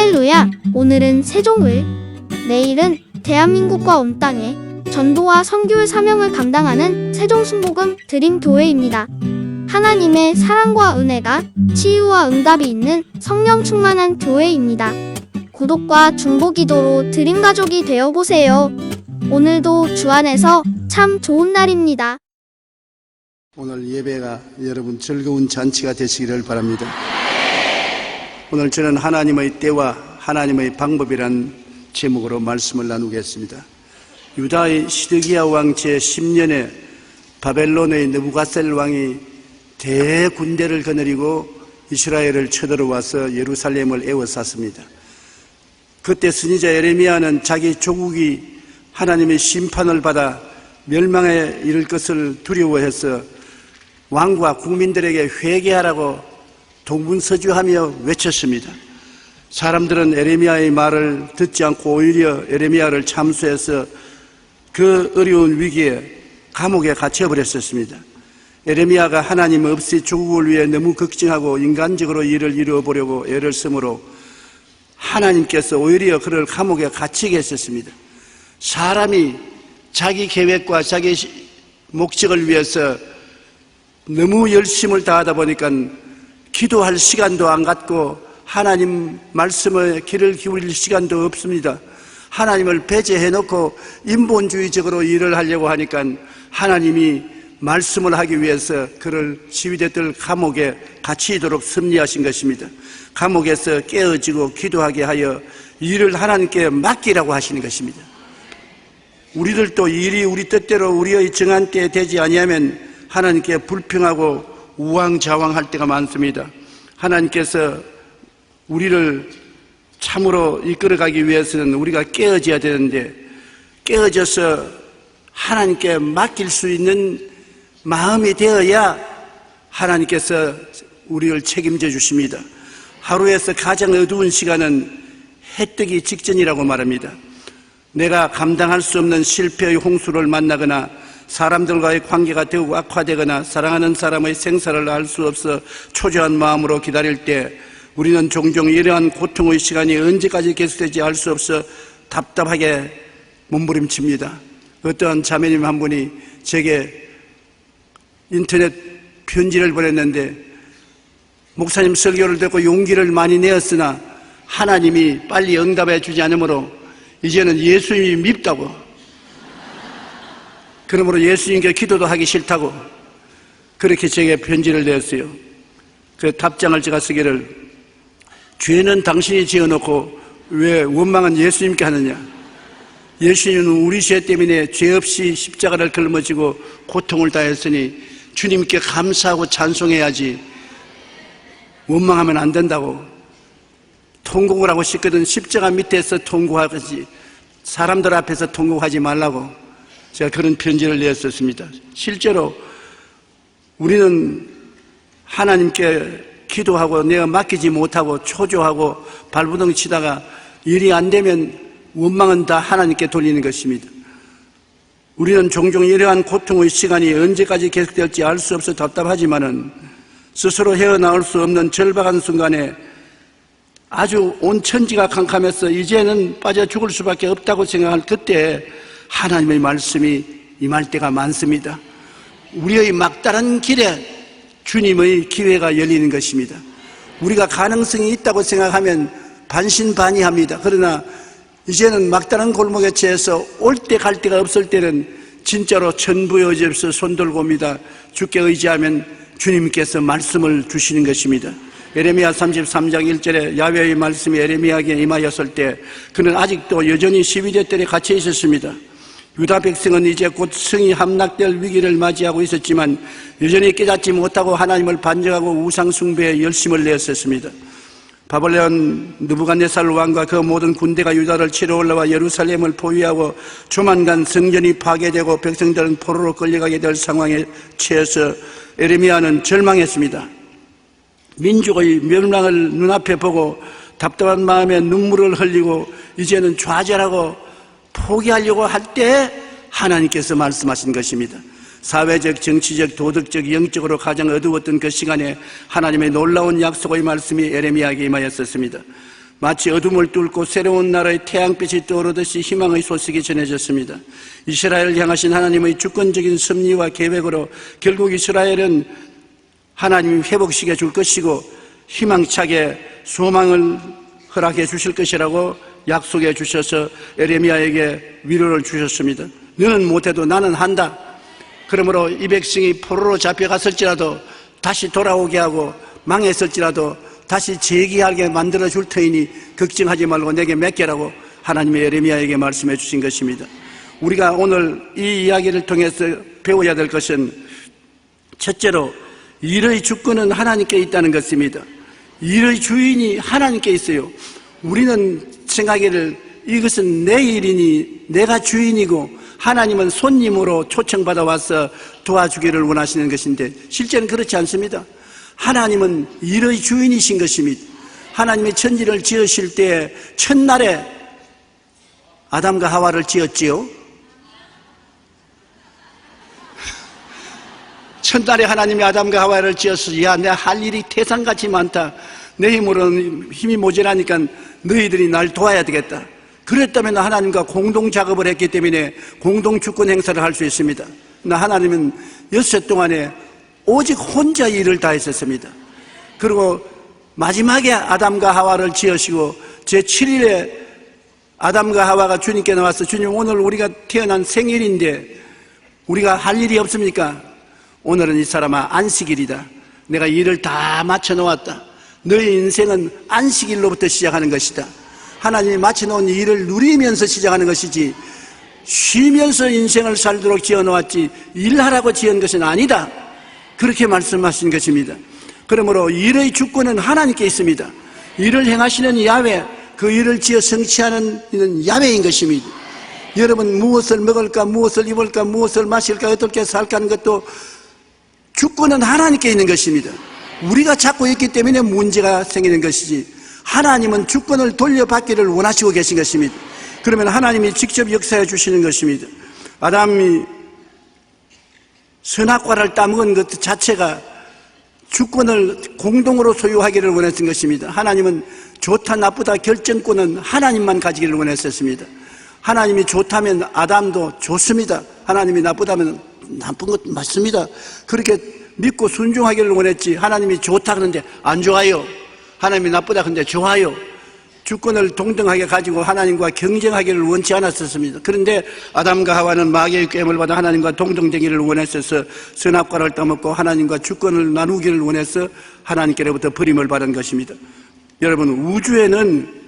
할렐루야! 오늘은 세종을, 내일은 대한민국과 온 땅에 전도와 선교의 사명을 감당하는 세종순복음 드림교회입니다. 하나님의 사랑과 은혜가 치유와 응답이 있는 성령 충만한 교회입니다. 구독과 중보기도로 드림가족이 되어보세요. 오늘도 주 안에서 참 좋은 날입니다. 오늘 예배가 여러분 즐거운 잔치가 되시기를 바랍니다. 오늘 저는 하나님의 때와 하나님의 방법이란 제목으로 말씀을 나누겠습니다. 유다의 시드기야 왕 제10년에 바벨론의 느부갓셀 왕이 대군대를 거느리고 이스라엘을 쳐들어와서 예루살렘을 에워쌌습니다. 그때 선지자 예레미야는 자기 조국이 하나님의 심판을 받아 멸망에 이를 것을 두려워해서 왕과 국민들에게 회개하라고 동분서주하며 외쳤습니다. 사람들은 예레미야의 말을 듣지 않고 오히려 예레미야를 참수해서 그 어려운 위기에 감옥에 갇혀버렸었습니다. 예레미야가 하나님 없이 조국을 위해 너무 걱정하고 인간적으로 일을 이루어보려고 애를 쓰므로 하나님께서 오히려 그를 감옥에 갇히게 했었습니다. 사람이 자기 계획과 자기 목적을 위해서 너무 열심을 다하다 보니까 기도할 시간도 안 갖고 하나님 말씀에 귀를 기울일 시간도 없습니다. 하나님을 배제해놓고 인본주의적으로 일을 하려고 하니까 하나님이 말씀을 하기 위해서 그를 지휘대들 감옥에 갇히도록 섭리하신 것입니다. 감옥에서 깨어지고 기도하게 하여 일을 하나님께 맡기라고 하시는 것입니다. 우리들도 일이 우리 뜻대로 우리의 정한 때에 되지 아니하면 하나님께 불평하고 우왕좌왕할 때가 많습니다. 하나님께서 우리를 참으로 이끌어가기 위해서는 우리가 깨어져야 되는데 깨어져서 하나님께 맡길 수 있는 마음이 되어야 하나님께서 우리를 책임져 주십니다. 하루에서 가장 어두운 시간은 해 뜨기 직전이라고 말합니다. 내가 감당할 수 없는 실패의 홍수를 만나거나 사람들과의 관계가 더욱 악화되거나 사랑하는 사람의 생사를 알 수 없어 초조한 마음으로 기다릴 때 우리는 종종 이러한 고통의 시간이 언제까지 계속될지 알 수 없어 답답하게 몸부림칩니다. 어떠한 자매님 한 분이 제게 인터넷 편지를 보냈는데 목사님 설교를 듣고 용기를 많이 내었으나 하나님이 빨리 응답해 주지 않으므로 이제는 예수님이 밉다고, 그러므로 예수님께 기도도 하기 싫다고 그렇게 제게 편지를 냈어요. 그 답장을 제가 쓰기를, 죄는 당신이 지어놓고 왜 원망은 예수님께 하느냐. 예수님은 우리 죄 때문에 죄 없이 십자가를 걸머지고 고통을 다했으니 주님께 감사하고 찬송해야지 원망하면 안 된다고. 통곡을 하고 싶거든 십자가 밑에서 통곡하지 사람들 앞에서 통곡하지 말라고 제가 그런 편지를 냈었습니다. 실제로 우리는 하나님께 기도하고 내가 맡기지 못하고 초조하고 발부둥 치다가 일이 안 되면 원망은 다 하나님께 돌리는 것입니다. 우리는 종종 이러한 고통의 시간이 언제까지 계속될지 알 수 없어 답답하지만은 스스로 헤어나올 수 없는 절박한 순간에 아주 온 천지가 캄캄해서 이제는 빠져 죽을 수밖에 없다고 생각할 그때 하나님의 말씀이 임할 때가 많습니다. 우리의 막다른 길에 주님의 기회가 열리는 것입니다. 우리가 가능성이 있다고 생각하면 반신반의합니다. 그러나 이제는 막다른 골목에 처해서 올 때 갈 데가 없을 때는 진짜로 천부의 의지에서 손 들고 옵니다. 주께 의지하면 주님께서 말씀을 주시는 것입니다. 예레미야 33장 1절에 야훼의 말씀이 예레미야에게 임하였을 때 그는 아직도 여전히 시위대들에 갇혀 있었습니다. 유다 백성은 이제 곧 성이 함락될 위기를 맞이하고 있었지만 여전히 깨닫지 못하고 하나님을 반역하고 우상 숭배에 열심을 내었었습니다. 바벨론 느부갓네살 왕과 그 모든 군대가 유다를 치러 올라와 예루살렘을 포위하고 조만간 성전이 파괴되고 백성들은 포로로 끌려가게 될 상황에 처해서 예레미야는 절망했습니다. 민족의 멸망을 눈앞에 보고 답답한 마음에 눈물을 흘리고 이제는 좌절하고 포기하려고 할 때 하나님께서 말씀하신 것입니다. 사회적, 정치적, 도덕적, 영적으로 가장 어두웠던 그 시간에 하나님의 놀라운 약속의 말씀이 예레미야에게 임하였었습니다. 마치 어둠을 뚫고 새로운 나라의 태양빛이 떠오르듯이 희망의 소식이 전해졌습니다. 이스라엘을 향하신 하나님의 주권적인 섭리와 계획으로 결국 이스라엘은 하나님이 회복시켜 줄 것이고 희망차게 소망을 허락해 주실 것이라고 약속해 주셔서 에레미야에게 위로를 주셨습니다. 너는 못해도 나는 한다. 그러므로 이 백성이 포로로 잡혀갔을지라도 다시 돌아오게 하고 망했을지라도 다시 재기하게 만들어 줄 터이니 걱정하지 말고 내게 맡겨라고 하나님이 에레미야에게 말씀해 주신 것입니다. 우리가 오늘 이 이야기를 통해서 배워야 될 것은 첫째로 일의 주권은 하나님께 있다는 것입니다. 일의 주인이 하나님께 있어요. 우리는 생각하기를 이것은 내 일이니 내가 주인이고 하나님은 손님으로 초청받아 와서 도와주기를 원하시는 것인데 실제는 그렇지 않습니다. 하나님은 일의 주인이신 것입니다. 하나님이 천지를 지으실 때 첫날에 아담과 하와를 지었지요. 첫날에 하나님이 아담과 하와를 지어서 야, 내 할 일이 태산같이 많다. 내 힘으로는 힘이 모자라니까 너희들이 날 도와야 되겠다. 그랬다면 하나님과 공동 작업을 했기 때문에 공동 주권 행사를 할 수 있습니다. 하나님은 6해 동안에 오직 혼자 일을 다 했었습니다. 그리고 마지막에 아담과 하와를 지으시고 제7일에 아담과 하와가 주님께 나와서 주님 오늘 우리가 태어난 생일인데 우리가 할 일이 없습니까? 오늘은 이 사람아 안식일이다. 내가 일을 다 마쳐 놓았다. 너의 인생은 안식일로부터 시작하는 것이다. 하나님이 마쳐놓은 일을 누리면서 시작하는 것이지 쉬면서 인생을 살도록 지어놓았지 일하라고 지은 것은 아니다. 그렇게 말씀하신 것입니다. 그러므로 일의 주권은 하나님께 있습니다. 일을 행하시는 야훼, 그 일을 지어 성취하는 이는 야훼인 것입니다. 여러분 무엇을 먹을까, 무엇을 입을까, 무엇을 마실까, 어떻게 살까 하는 것도 주권은 하나님께 있는 것입니다. 우리가 찾고 있기 때문에 문제가 생기는 것이지 하나님은 주권을 돌려받기를 원하시고 계신 것입니다. 그러면 하나님이 직접 역사해 주시는 것입니다. 아담이 선악과를 따먹은 것 자체가 주권을 공동으로 소유하기를 원했던 것입니다. 하나님은 좋다 나쁘다 결정권은 하나님만 가지기를 원했었습니다. 하나님이 좋다면 아담도 좋습니다. 하나님이 나쁘다면 나쁜 것 맞습니다. 그렇게 믿고 순종하기를 원했지 하나님이 좋다 그러는데 안 좋아요. 하나님이 나쁘다 그런데 좋아요. 주권을 동등하게 가지고 하나님과 경쟁하기를 원치 않았었습니다. 그런데 아담과 하와는 마귀의 꾀임을 받아 하나님과 동등되기를 원했어서 선악과를 따먹고 하나님과 주권을 나누기를 원해서 하나님께로부터 버림을 받은 것입니다. 여러분 우주에는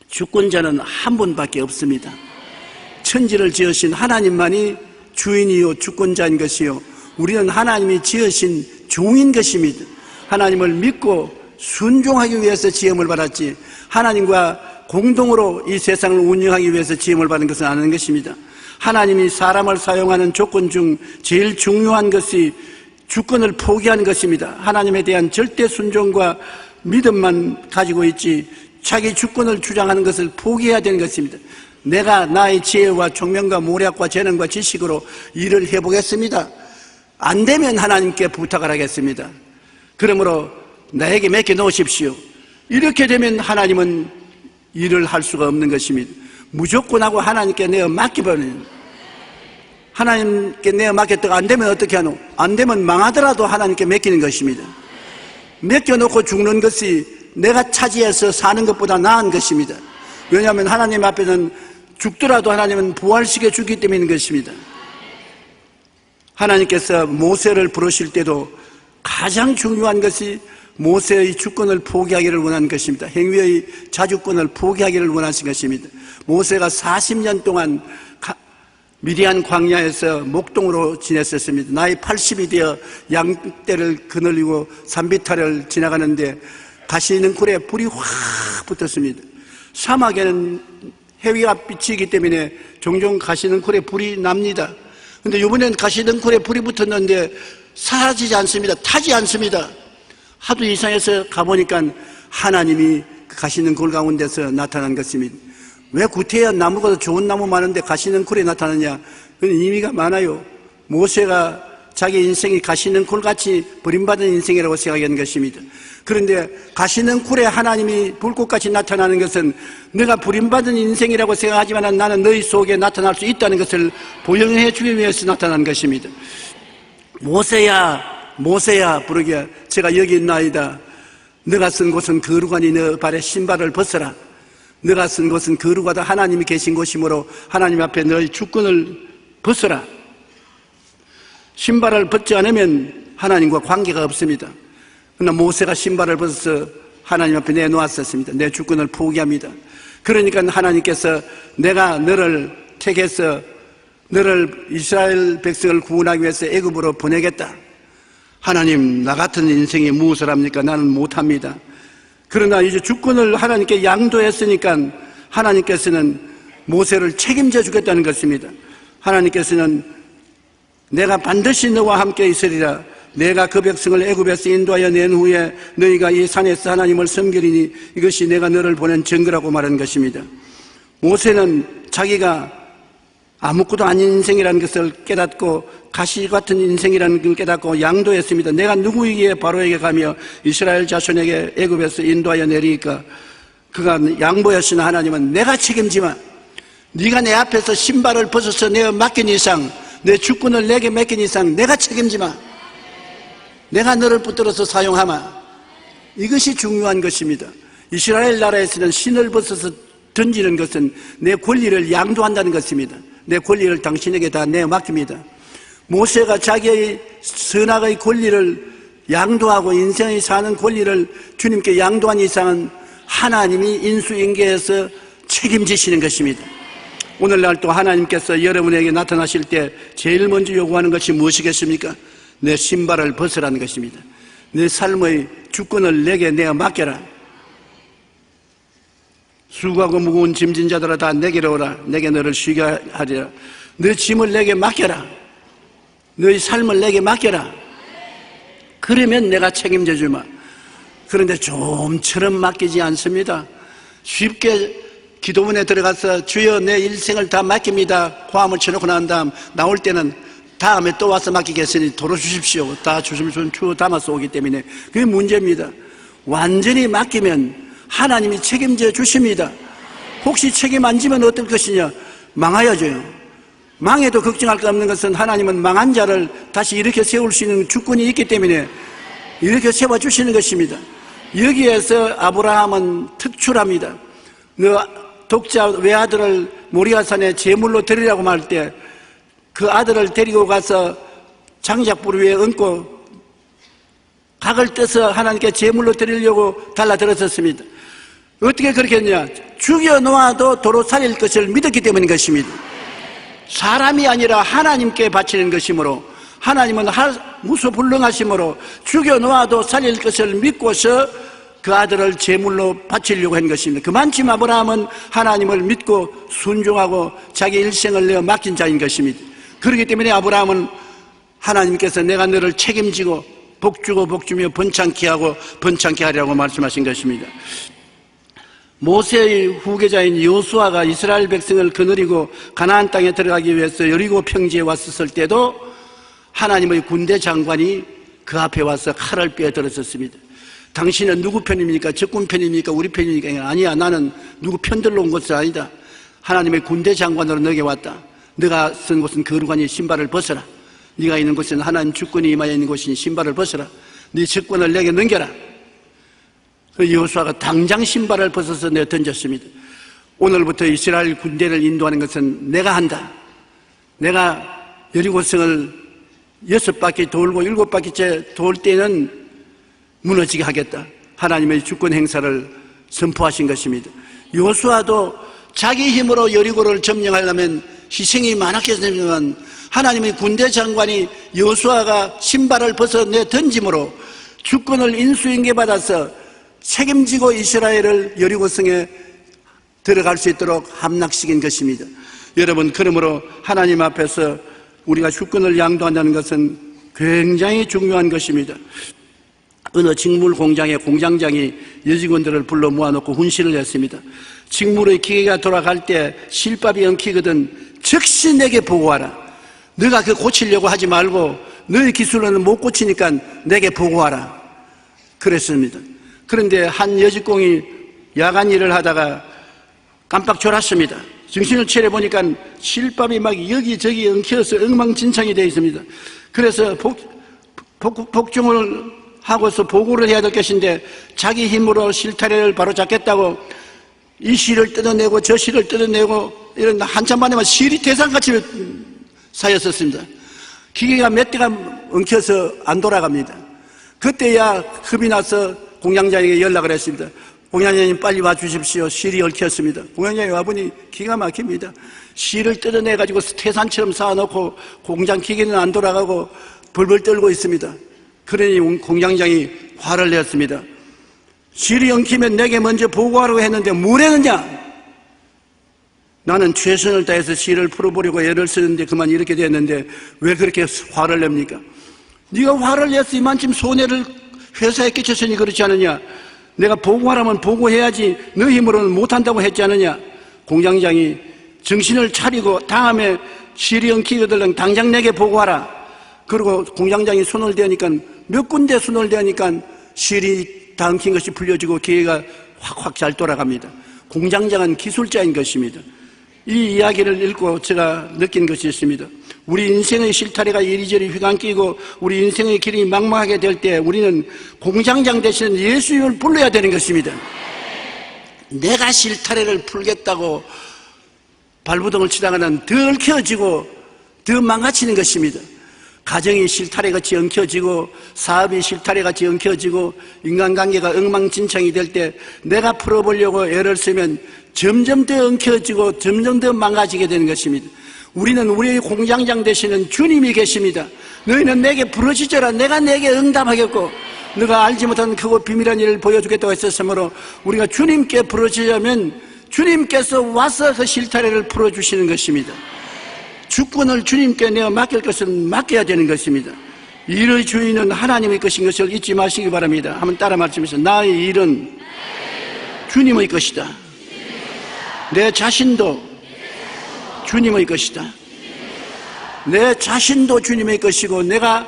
주권자는 한 분밖에 없습니다. 천지를 지으신 하나님만이 주인이요 주권자인 것이요 우리는 하나님이 지으신 종인 것입니다. 하나님을 믿고 순종하기 위해서 지음을 받았지 하나님과 공동으로 이 세상을 운영하기 위해서 지음을 받은 것은 아닌 것입니다. 하나님이 사람을 사용하는 조건 중 제일 중요한 것이 주권을 포기하는 것입니다. 하나님에 대한 절대 순종과 믿음만 가지고 있지 자기 주권을 주장하는 것을 포기해야 되는 것입니다. 내가 나의 지혜와 총명과 모략과 재능과 지식으로 일을 해보겠습니다. 안 되면 하나님께 부탁을 하겠습니다. 그러므로 나에게 맡겨놓으십시오. 이렇게 되면 하나님은 일을 할 수가 없는 것입니다. 무조건 하고 하나님께 내어 맡겨버리는, 하나님께 내어 맡겼다가 안 되면 어떻게 하노? 안 되면 망하더라도 하나님께 맡기는 것입니다. 맡겨놓고 죽는 것이 내가 차지해서 사는 것보다 나은 것입니다. 왜냐하면 하나님 앞에는 죽더라도 하나님은 부활시켜 주기 때문인 것입니다. 하나님께서 모세를 부르실 때도 가장 중요한 것이 모세의 주권을 포기하기를 원한 것입니다. 행위의 자주권을 포기하기를 원하신 것입니다. 모세가 40년 동안 미디안 광야에서 목동으로 지냈었습니다. 나이 80이 되어 양떼를 거느리고 산비탈을 지나가는데 가시능쿨에 불이 확 붙었습니다. 사막에는 해위가 비치기 때문에 종종 가시능쿨에 불이 납니다. 근데 이번엔 가시능쿨에 불이 붙었는데 사라지지 않습니다. 타지 않습니다. 하도 이상해서 가보니까 하나님이 가시능쿨 가운데서 나타난 것입니다. 왜 구태여 나무보다 좋은 나무 많은데 가시능쿨에 나타나냐? 그건 의미가 많아요. 모세가 자기 인생이 가시능굴같이 버림받은 인생이라고 생각하는 것입니다. 그런데 가시능굴에 하나님이 불꽃같이 나타나는 것은 내가 버림받은 인생이라고 생각하지만 나는 너희 속에 나타날 수 있다는 것을 보여해 주기 위해서 나타난 것입니다. 모세야 모세야 부르기에 제가 여기 있나이다. 너가 쓴 곳은 거룩하니 너 발에 신발을 벗어라. 너가 쓴 곳은 거룩하다. 하나님이 계신 곳이므로 하나님 앞에 너의 주권을 벗어라. 신발을 벗지 않으면 하나님과 관계가 없습니다. 그러나 모세가 신발을 벗어서 하나님 앞에 내놓았었습니다. 내 주권을 포기합니다. 그러니까 하나님께서 내가 너를 택해서 너를 이스라엘 백성을 구원하기 위해서 애굽으로 보내겠다. 하나님, 나 같은 인생이 무엇을 합니까? 나는 못합니다. 그러나 이제 주권을 하나님께 양도했으니까 하나님께서는 모세를 책임져 주겠다는 것입니다. 하나님께서는 내가 반드시 너와 함께 있으리라. 내가 그 백성을 애굽에서 인도하여 낸 후에 너희가 이 산에서 하나님을 섬기리니 이것이 내가 너를 보낸 증거라고 말한 것입니다. 모세는 자기가 아무것도 아닌 인생이라는 것을 깨닫고 가시 같은 인생이라는 걸 깨닫고 양도했습니다. 내가 누구에게 바로에게 가며 이스라엘 자손에게 애굽에서 인도하여 내리니까 그가 양보했으나 하나님은 내가 책임지마. 네가 내 앞에서 신발을 벗어서 내가 맡긴 이상 내 주권을 내게 맡긴 이상 내가 책임지마. 내가 너를 붙들어서 사용하마. 이것이 중요한 것입니다. 이스라엘 나라에서는 신을 벗어서 던지는 것은 내 권리를 양도한다는 것입니다. 내 권리를 당신에게 다 내맡깁니다. 모세가 자기의 선악의 권리를 양도하고 인생의 사는 권리를 주님께 양도한 이상은 하나님이 인수인계해서 책임지시는 것입니다. 오늘날 또 하나님께서 여러분에게 나타나실 때 제일 먼저 요구하는 것이 무엇이겠습니까? 내 신발을 벗으라는 것입니다. 내 삶의 주권을 내게 내어 맡겨라. 수고하고 무거운 짐진 자들아 다 내게로 오라. 내게 너를 쉬게 하리라. 너 짐을 내게 맡겨라. 너의 삶을 내게 맡겨라. 그러면 내가 책임져 주마. 그런데 좀처럼 맡기지 않습니다. 쉽게 기도문에 들어가서 주여 내 일생을 다 맡깁니다. 고함을 쳐놓고 난 다음 나올 때는 다음에 또 와서 맡기겠으니 도로 주십시오. 다 주시면 주워 담아서 오기 때문에 그게 문제입니다. 완전히 맡기면 하나님이 책임져 주십니다. 혹시 책임 안 지면 어떨 것이냐? 망하여져요. 망해도 걱정할 거 없는 것은 하나님은 망한 자를 다시 일으켜 세울 수 있는 주권이 있기 때문에 일으켜 세워주시는 것입니다. 여기에서 아브라함은 특출합니다. 너 독자 외아들을 모리아산에 제물로 드리라고 말 때 그 아들을 데리고 가서 장작불 위에 얹고 각을 떼서 하나님께 제물로 드리려고 달라들었었습니다. 어떻게 그렇게 했냐? 죽여놓아도 도로 살릴 것을 믿었기 때문인 것입니다. 사람이 아니라 하나님께 바치는 것이므로 하나님은 무소불능하시므로 죽여놓아도 살릴 것을 믿고서 그 아들을 제물로 바치려고 한 것입니다. 그만큼 아브라함은 하나님을 믿고 순종하고 자기 일생을 내어 맡긴 자인 것입니다. 그렇기 때문에 아브라함은 하나님께서 내가 너를 책임지고 복주고 복주며 번창케 하고 번창케 하리라고 말씀하신 것입니다. 모세의 후계자인 여호수아가 이스라엘 백성을 거느리고 가나안 땅에 들어가기 위해서 여리고 평지에 왔었을 때도 하나님의 군대 장관이 그 앞에 와서 칼을 빼들었었습니다. 당신은 누구 편입니까? 적군 편입니까? 우리 편입니까? 아니야, 나는 누구 편들러 온 것은 아니다. 하나님의 군대 장관으로 너에게 왔다. 네가 쓴 곳은 거룩하니 신발을 벗어라. 네가 있는 곳은 하나님 주권이 임하여 있는 곳이니 신발을 벗어라. 네 직권을 내게 넘겨라. 그 여호수아가 당장 신발을 벗어서 내어 던졌습니다. 오늘부터 이스라엘 군대를 인도하는 것은 내가 한다. 내가 여리고성을 6바퀴 돌고 7바퀴째 돌 때는 무너지게 하겠다. 하나님의 주권 행사를 선포하신 것입니다. 여호수아도 자기 힘으로 여리고를 점령하려면 희생이 많았겠지만 하나님의 군대 장관이 여호수아가 신발을 벗어 내 던짐으로 주권을 인수인계받아서 책임지고 이스라엘을 여리고성에 들어갈 수 있도록 함락시킨 것입니다. 여러분, 그러므로 하나님 앞에서 우리가 주권을 양도한다는 것은 굉장히 중요한 것입니다. 어느 직물 공장의 공장장이 여직원들을 불러 모아놓고 훈시를 했습니다. 직물의 기계가 돌아갈 때 실밥이 엉키거든 즉시 내게 보고하라. 너가 그 고치려고 하지 말고 너희 기술로는 못 고치니까 내게 보고하라. 그랬습니다. 그런데 한 여직공이 야간 일을 하다가 깜빡 졸았습니다. 정신을 차려보니까 실밥이 막 여기저기 엉켜서 엉망진창이 되어 있습니다. 그래서 복종을 하고서 보고를 해야 될 것인데 자기 힘으로 실타래를 바로 잡겠다고 이 실을 뜯어내고 저 실을 뜯어내고 이런 한참 만에만 실이 대상같이 쌓였었습니다. 기계가 몇 대가 엉켜서 안 돌아갑니다. 그때야 겁이 나서 공장장에게 연락을 했습니다. 공장장님 빨리 와주십시오. 실이 얽혔습니다. 공장장이 와보니 기가 막힙니다. 실을 뜯어내가지고 태산처럼 쌓아놓고 공장 기계는 안 돌아가고 벌벌 떨고 있습니다. 그러니 공장장이 화를 냈습니다. 실이 엉키면 내게 먼저 보고하라고 했는데 뭘 했느냐? 나는 최선을 다해서 실을 풀어보려고 애를 쓰는데 그만 이렇게 됐는데 왜 그렇게 화를 냅니까? 네가 화를 내서 이만큼 손해를 회사에 끼쳤으니 그렇지 않느냐? 내가 보고하라면 보고해야지 너 힘으로는 못한다고 했지 않느냐? 공장장이 정신을 차리고 다음에 실이 엉키거든 당장 내게 보고하라. 그리고 공장장이 손을 대니까 몇 군데 손을 대니까 실이 다 엉킨 것이 풀려지고 기계가 확확 잘 돌아갑니다. 공장장은 기술자인 것입니다. 이 이야기를 읽고 제가 느낀 것이 있습니다. 우리 인생의 실타래가 이리저리 휘감기고 우리 인생의 길이 막막하게 될 때 우리는 공장장 되시는 예수님을 불러야 되는 것입니다. 내가 실타래를 풀겠다고 발부동을 치다가는 더 얽혀지고 더 망가지는 것입니다. 가정이 실타래같이 엉켜지고 사업이 실타래같이 엉켜지고 인간관계가 엉망진창이 될 때 내가 풀어보려고 애를 쓰면 점점 더 엉켜지고 점점 더 망가지게 되는 것입니다. 우리는 우리의 공장장 되시는 주님이 계십니다. 너희는 내게 부르짖어라. 내가 내게 응답하겠고 너가 알지 못한 크고 비밀한 일을 보여주겠다고 했었으므로 우리가 주님께 부르짖으면 주님께서 와서 그 실타래를 풀어주시는 것입니다. 주권을 주님께 내가 맡길 것은 맡겨야 되는 것입니다. 일의 주인은 하나님의 것인 것을 잊지 마시기 바랍니다. 한번 따라 말씀하세요. 나의 일은 주님의 것이다. 내 자신도 주님의 것이다. 내 자신도 주님의 것이고 내가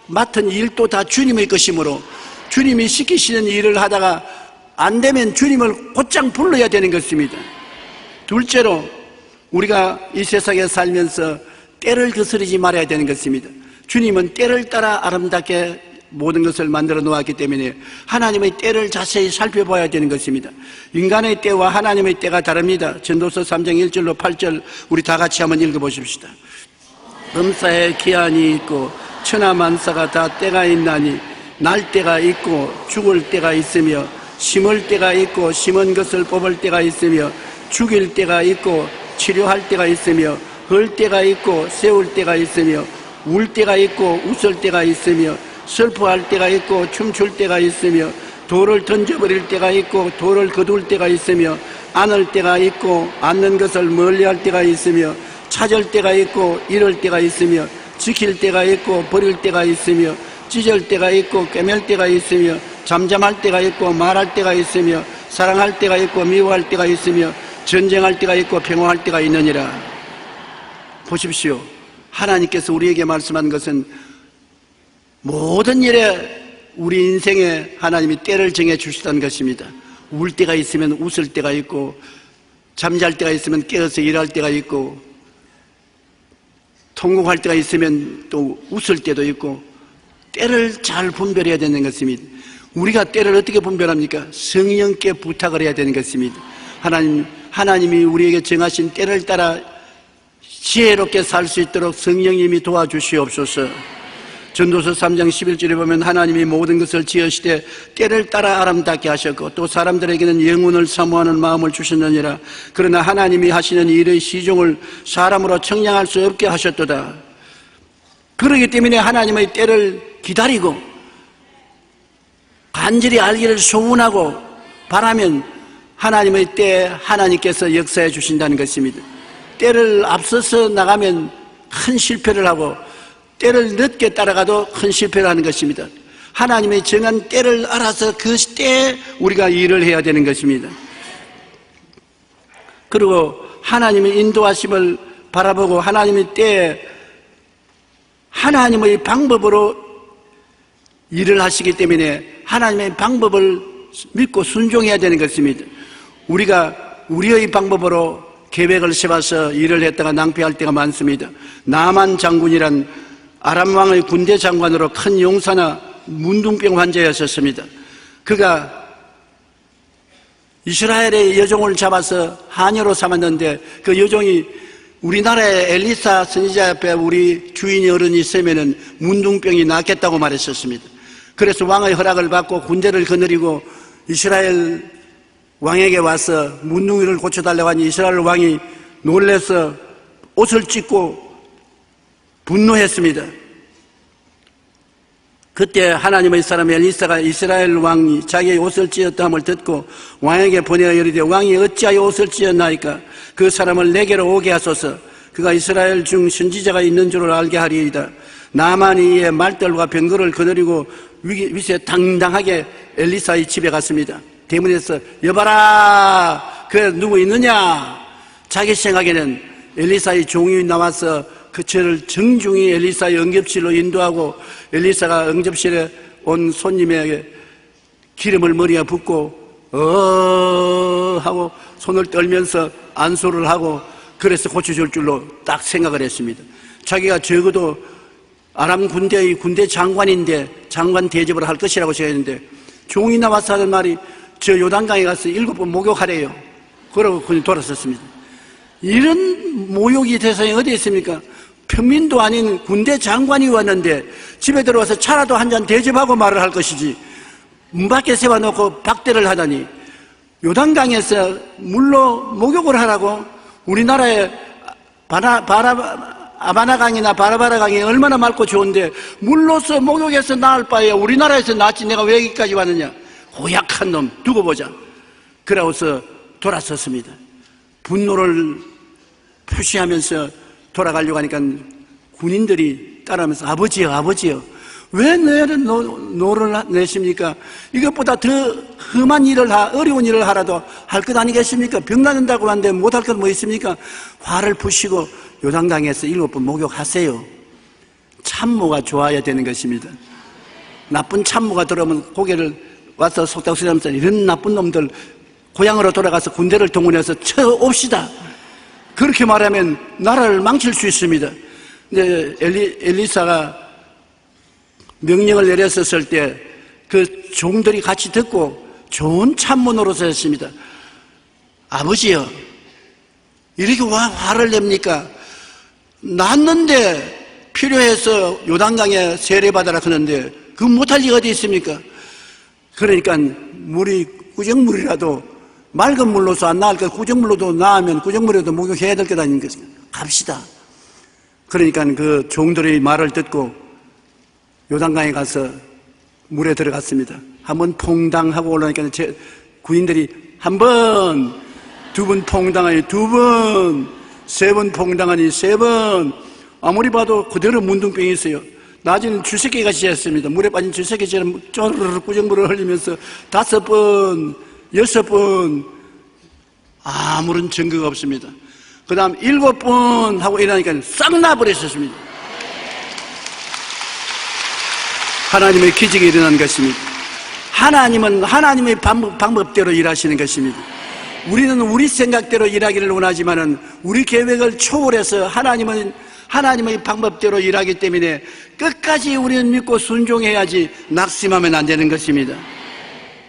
맡은 일도 다 주님의 것이므로 주님이 시키시는 일을 하다가 안 되면 주님을 곧장 불러야 되는 것입니다. 둘째로 우리가 이 세상에 살면서 때를 거스르지 말아야 되는 것입니다. 주님은 때를 따라 아름답게 모든 것을 만들어 놓았기 때문에 하나님의 때를 자세히 살펴봐야 되는 것입니다. 인간의 때와 하나님의 때가 다릅니다. 전도서 3장 1절로 8절 우리 다 같이 한번 읽어보십시다. 범사에 기한이 있고 천하만사가 다 때가 있나니 날 때가 있고 죽을 때가 있으며 심을 때가 있고 심은 것을 뽑을 때가 있으며 죽일 때가 있고 치료할 때가 있으며 헐 때가 있고 세울 때가 있으며 울 때가 있고 웃을 때가 있으며 슬퍼할 때가 있고 춤출 때가 있으며 돌을 던져버릴 때가 있고 돌을 거둘 때가 있으며 안을 때가 있고 앉는 것을 멀리할 때가 있으며 찾을 때가 있고 잃을 때가 있으며 지킬 때가 있고 버릴 때가 있으며 찢을 때가 있고 꿰맬 때가 있으며 잠잠할 때가 있고 말할 때가 있으며 사랑할 때가 있고 미워할 때가 있으며 전쟁할 때가 있고 평화할 때가 있느니라. 보십시오. 하나님께서 우리에게 말씀한 것은 모든 일에 우리 인생에 하나님이 때를 정해 주시다는 것입니다. 울 때가 있으면 웃을 때가 있고 잠잘 때가 있으면 깨어서 일할 때가 있고 통곡할 때가 있으면 또 웃을 때도 있고 때를 잘 분별해야 되는 것입니다. 우리가 때를 어떻게 분별합니까? 성령께 부탁을 해야 되는 것입니다. 하나님이 우리에게 정하신 때를 따라 지혜롭게 살 수 있도록 성령님이 도와주시옵소서. 전도서 3장 11절에 보면 하나님이 모든 것을 지으시되 때를 따라 아름답게 하셨고 또 사람들에게는 영혼을 사모하는 마음을 주셨느니라. 그러나 하나님이 하시는 일의 시종을 사람으로 청량할 수 없게 하셨도다. 그렇기 때문에 하나님의 때를 기다리고 간절히 알기를 소원하고 바라면 하나님의 때에 하나님께서 역사해 주신다는 것입니다. 때를 앞서서 나가면 큰 실패를 하고 때를 늦게 따라가도 큰 실패를 하는 것입니다. 하나님의 정한 때를 알아서 그 때에 우리가 일을 해야 되는 것입니다. 그리고 하나님의 인도하심을 바라보고 하나님의 때에 하나님의 방법으로 일을 하시기 때문에 하나님의 방법을 믿고 순종해야 되는 것입니다. 우리가 우리의 방법으로 계획을 세워서 일을 했다가 낭비할 때가 많습니다. 나만 장군이란 아람 왕의 군대 장관으로 큰 용사나 문둥병 환자였었습니다. 그가 이스라엘의 여종을 잡아서 하녀로 삼았는데 그 여종이 우리나라의 엘리사 선지자 앞에 우리 주인이 어른이 있으면은 문둥병이 낫겠다고 말했었습니다. 그래서 왕의 허락을 받고 군대를 거느리고 이스라엘 왕에게 와서 문둥이를 고쳐달라고 하니 이스라엘 왕이 놀라서 옷을 찢고 분노했습니다. 그때 하나님의 사람 엘리사가 이스라엘 왕이 자기의 옷을 찢었다함을 듣고 왕에게 보내어 이르되 왕이 어찌하여 옷을 찢었나이까 그 사람을 내게로 오게 하소서. 그가 이스라엘 중 선지자가 있는 줄을 알게 하리이다. 나만이 이에 말들과 병거를 거느리고 위세 당당하게 엘리사의 집에 갔습니다. 대문에서 여봐라 그래 누구 있느냐. 자기 생각에는 엘리사의 종이 나와서 그 저를 정중히 엘리사의 응접실로 인도하고 엘리사가 응접실에 온 손님에게 기름을 머리에 붓고 하고 손을 떨면서 안수를 하고 그래서 고쳐줄 줄로 딱 생각을 했습니다. 자기가 적어도 아람 군대의 군대 장관인데 장관 대접을 할 것이라고 생각했는데 종이 나와서 하는 말이 저 요단강에 가서 7번 목욕하래요. 그러고 그냥 돌아섰습니다. 이런 모욕이 세상에 어디 있습니까? 평민도 아닌 군대 장관이 왔는데 집에 들어와서 차라도 한 잔 대접하고 말을 할 것이지 문 밖에 세워놓고 박대를 하다니 요단강에서 물로 목욕을 하라고. 우리나라에 아바나강이나 바라바라강이 얼마나 맑고 좋은데 물로서 목욕해서 나을 바에 우리나라에서 낫지 내가 왜 여기까지 왔느냐. 고약한 놈 두고 보자. 그러고서 돌아섰습니다. 분노를 표시하면서 돌아가려고 하니까 군인들이 따라하면서 아버지요 왜 너희는 노를 내십니까? 이것보다 더 험한 일을 어려운 일을 하라도 할 것 아니겠습니까? 병 낫는다고 하는데 못할 것 뭐 있습니까? 화를 푸시고 요단강에서 7번 목욕하세요. 참모가 좋아야 되는 것입니다. 나쁜 참모가 들어오면 고개를 와서 속닥소리 하면서 이런 나쁜 놈들 고향으로 돌아가서 군대를 동원해서 쳐옵시다. 그렇게 말하면 나라를 망칠 수 있습니다. 근데 엘리사가 명령을 내렸었을 때 그 종들이 같이 듣고 좋은 참모 노릇을 했습니다. 아버지요, 이렇게 화를 냅니까? 났는데 필요해서 요단강에 세례받아라 하는데 그 못할 리가 어디 있습니까? 그러니까 물이 꾸정물이라도 맑은 물로서 안 나을 것, 꾸정물로도 나으면 꾸정물에도 목욕해야 될 것 아닙니까? 갑시다. 그러니까 그 종들의 말을 듣고 요단강에 가서 물에 들어갔습니다. 한번 퐁당하고 올라오니까 군인들이 한 번, 두 번 퐁당하니 두 번, 세 번 퐁당하니 세 번. 아무리 봐도 그대로 문둥병이 있어요. 낮에는 주새끼같이 했습니다. 물에 빠진 주새끼처럼 쪼르르 꾸정물을 흘리면서 5번, 6번 아무런 증거가 없습니다. 그 다음 7번 하고 일어나니까 싹 나버렸었습니다. 하나님의 기적이 일어난 것입니다. 하나님은 하나님의 방법대로 일하시는 것입니다. 우리는 우리 생각대로 일하기를 원하지만은 우리 계획을 초월해서 하나님은 하나님의 방법대로 일하기 때문에 끝까지 우리는 믿고 순종해야지 낙심하면 안 되는 것입니다.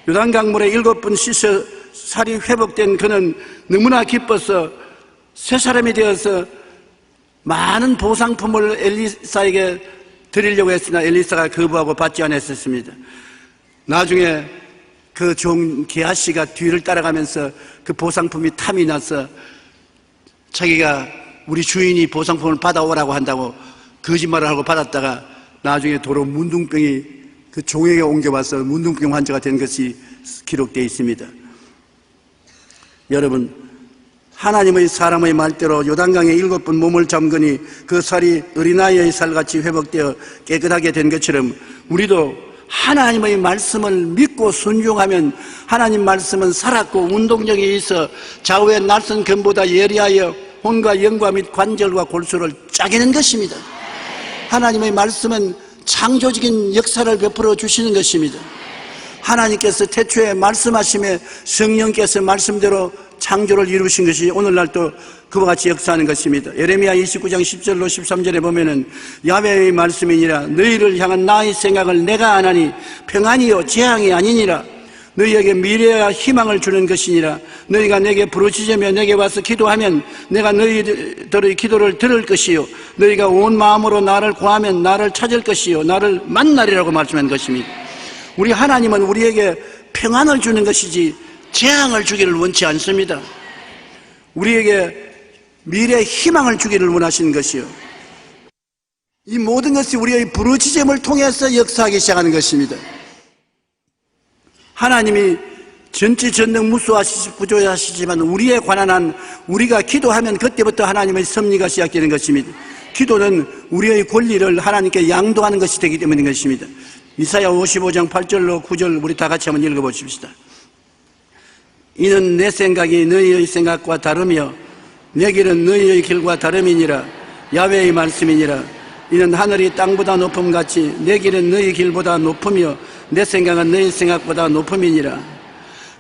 요단강물에 7번 씻어 살이 회복된 그는 너무나 기뻐서 새 사람이 되어서 많은 보상품을 엘리사에게 드리려고 했으나 엘리사가 거부하고 받지 않았었습니다. 나중에 그 종 게하시가 뒤를 따라가면서 그 보상품이 탐이 나서 자기가 우리 주인이 보상품을 받아오라고 한다고 거짓말을 하고 받았다가 나중에 도로 문둥병이 그 종에게 옮겨와서 문둥병 환자가 된 것이 기록되어 있습니다. 여러분, 하나님의 사람의 말대로 요단강에 7번 몸을 잠그니 그 살이 어린아이의 살같이 회복되어 깨끗하게 된 것처럼 우리도 하나님의 말씀을 믿고 순종하면 하나님 말씀은 살았고 운동력이 있어 좌우의 날선 검보다 예리하여 혼과 영과 및 관절과 골수를 짜게는 것입니다. 하나님의 말씀은 창조적인 역사를 베풀어 주시는 것입니다. 하나님께서 태초에 말씀하심에 성령께서 말씀대로 창조를 이루신 것이 오늘날 또 그와 같이 역사하는 것입니다. 예레미야 29장 10절로 13절에 보면은 야훼의 말씀이니라 너희를 향한 나의 생각을 내가 아나니 평안이요 재앙이 아니니라 너희에게 미래와 희망을 주는 것이니라 너희가 내게 부르짖으며 내게 와서 기도하면 내가 너희들의 기도를 들을 것이요 너희가 온 마음으로 나를 구하면 나를 찾을 것이요 나를 만나리라고 말씀한 것입니다. 우리 하나님은 우리에게 평안을 주는 것이지 재앙을 주기를 원치 않습니다. 우리에게 미래의 희망을 주기를 원하시는 것이요 이 모든 것이 우리의 부르짖음을 통해서 역사하기 시작하는 것입니다. 하나님이 전지전능 무수하시고 구조하시지만 우리에 관한 한 우리가 기도하면 그때부터 하나님의 섭리가 시작되는 것입니다. 기도는 우리의 권리를 하나님께 양도하는 것이 되기 때문인 것입니다. 이사야 55장 8절로 9절 우리 다 같이 한번 읽어보십시다. 이는 내 생각이 너희의 생각과 다르며 내 길은 너희의 길과 다름이니라 야훼의 말씀이니라 이는 하늘이 땅보다 높음같이 내 길은 너희 길보다 높으며 내 생각은 너희 생각보다 높음이니라.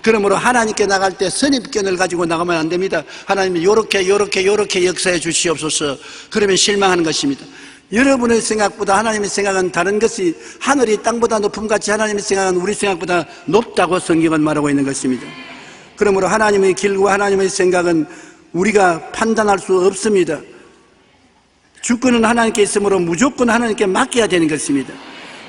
그러므로 하나님께 나갈 때 선입견을 가지고 나가면 안 됩니다. 하나님이 요렇게 역사해 주시옵소서. 그러면 실망하는 것입니다. 여러분의 생각보다 하나님의 생각은 다른 것이 하늘이 땅보다 높음같이 하나님의 생각은 우리 생각보다 높다고 성경은 말하고 있는 것입니다. 그러므로 하나님의 길과 하나님의 생각은 우리가 판단할 수 없습니다. 주권은 하나님께 있으므로 무조건 하나님께 맡겨야 되는 것입니다.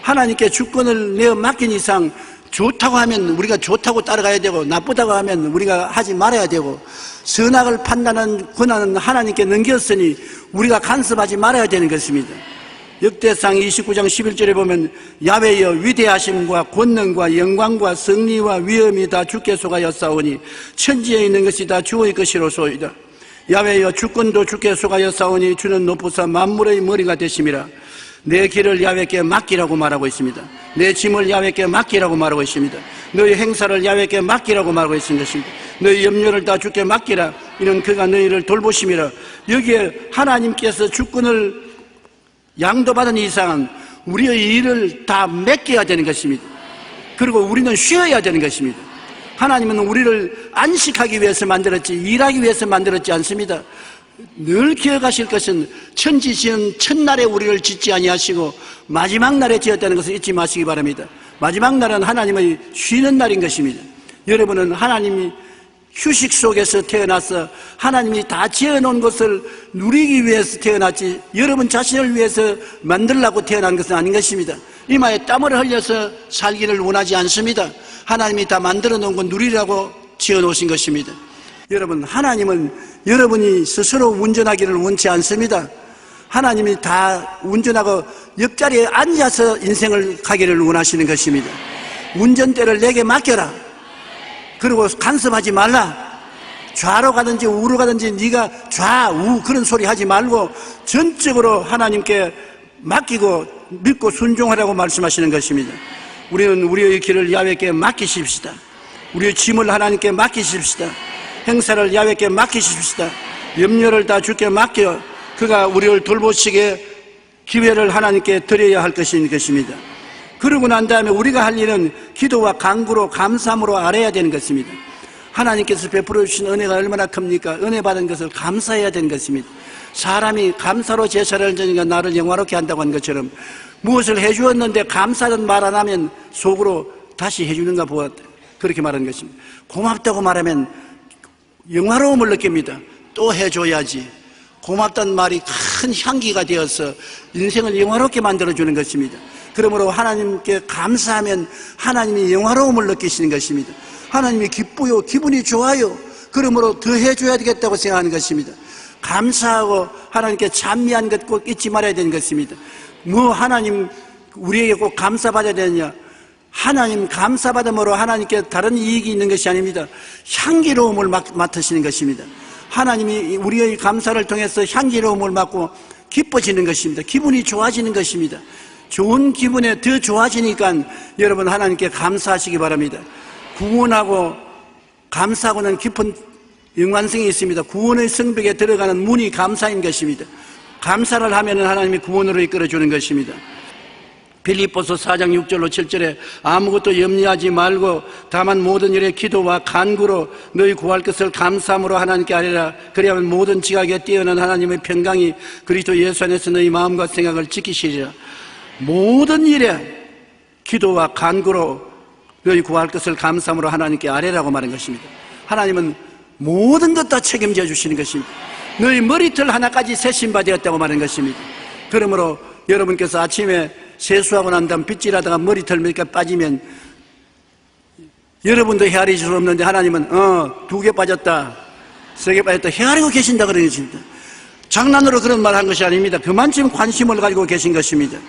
하나님께 주권을 내어 맡긴 이상 좋다고 하면 우리가 좋다고 따라가야 되고 나쁘다고 하면 우리가 하지 말아야 되고 선악을 판단하는 권한은 하나님께 넘겼으니 우리가 간섭하지 말아야 되는 것입니다. 역대상 29장 11절에 보면 야훼여 위대하심과 권능과 영광과 승리와 위엄이 다 주께 속하였사오니 천지에 있는 것이 다 주의 것이로소이다. 야훼여 주권도 주께 속하였사오니 주는 높으사 만물의 머리가 되심이라. 내 길을 야훼께 맡기라고 말하고 있습니다. 내 짐을 야훼께 맡기라고 말하고 있습니다. 너희 행사를 야훼께 맡기라고 말하고 있는 것입니다. 너희 염려를 다 주께 맡기라. 이는 그가 너희를 돌보심이라. 여기에 하나님께서 주권을 양도받은 이상은 우리의 일을 다 맡겨야 되는 것입니다. 그리고 우리는 쉬어야 되는 것입니다. 하나님은 우리를 안식하기 위해서 만들었지 일하기 위해서 만들었지 않습니다. 늘 기억하실 것은 천지 지은 첫날에 우리를 짓지 아니하시고 마지막 날에 지었다는 것을 잊지 마시기 바랍니다. 마지막 날은 하나님의 쉬는 날인 것입니다. 여러분은 하나님이 휴식 속에서 태어나서 하나님이 다 지어놓은 것을 누리기 위해서 태어났지 여러분 자신을 위해서 만들려고 태어난 것은 아닌 것입니다. 이마에 땀을 흘려서 살기를 원하지 않습니다. 하나님이 다 만들어 놓은 것 누리라고 지어놓으신 것입니다. 여러분, 하나님은 여러분이 스스로 운전하기를 원치 않습니다. 하나님이 다 운전하고 옆자리에 앉아서 인생을 가기를 원하시는 것입니다. 운전대를 내게 맡겨라. 그리고 간섭하지 말라. 좌로 가든지 우로 가든지 네가 좌우 그런 소리 하지 말고 전적으로 하나님께 맡기고 믿고 순종하라고 말씀하시는 것입니다. 우리는 우리의 길을 야훼께 맡기십시다. 우리의 짐을 하나님께 맡기십시다. 행사를 야훼께 맡기십시다. 염려를 다 주께 맡겨 그가 우리를 돌보시게 기회를 하나님께 드려야 할 것입니다. 그러고 난 다음에 우리가 할 일은 기도와 간구로 감사함으로 알아야 되는 것입니다. 하나님께서 베풀어 주신 은혜가 얼마나 큽니까? 은혜 받은 것을 감사해야 되는 것입니다. 사람이 감사로 제사를 드니까 나를 영화롭게 한다고 한 것처럼 무엇을 해주었는데 감사는 말 안 하면 속으로 다시 해주는가 보았다. 그렇게 말하는 것입니다. 고맙다고 말하면 영화로움을 느낍니다. 또 해줘야지. 고맙다는 말이 큰 향기가 되어서 인생을 영화롭게 만들어주는 것입니다. 그러므로 하나님께 감사하면 하나님이 영화로움을 느끼시는 것입니다. 하나님이 기쁘요, 기분이 좋아요. 그러므로 더 해줘야 되겠다고 생각하는 것입니다. 감사하고 하나님께 찬미한 것 꼭 잊지 말아야 되는 것입니다. 뭐 하나님 우리에게 꼭 감사받아야 되느냐? 하나님 감사받음으로 하나님께 다른 이익이 있는 것이 아닙니다. 향기로움을 맡으시는 것입니다. 하나님이 우리의 감사를 통해서 향기로움을 맡고 기뻐지는 것입니다. 기분이 좋아지는 것입니다. 좋은 기분에 더 좋아지니까 여러분 하나님께 감사하시기 바랍니다. 구원하고 감사하고는 깊은 연관성이 있습니다. 구원의 성벽에 들어가는 문이 감사인 것입니다. 감사를 하면 하나님이 구원으로 이끌어주는 것입니다. 빌립보서 4장 6절로 7절에 아무것도 염려하지 말고 다만 모든 일에 기도와 간구로 너희 구할 것을 감사함으로 하나님께 아뢰라. 그리하면 모든 지각에 뛰어난 하나님의 평강이 그리스도 예수 안에서 너희 마음과 생각을 지키시리라. 모든 일에 기도와 간구로 너희 구할 것을 감사함으로 하나님께 아뢰라고 말한 것입니다. 하나님은 모든 것 다 책임져 주시는 것입니다. 너희 머리털 하나까지 세신 바 되었다고 말한 것입니다. 그러므로 여러분께서 아침에 세수하고 난 다음 빗질하다가 머리털 몇 개 빠지면 여러분도 헤아릴 수 없는데 하나님은 2개 빠졌다, 3개 빠졌다 헤아리고 계신다 그런 것입니다. 장난으로 그런 말 한 것이 아닙니다. 그만큼 관심을 가지고 계신 것입니다.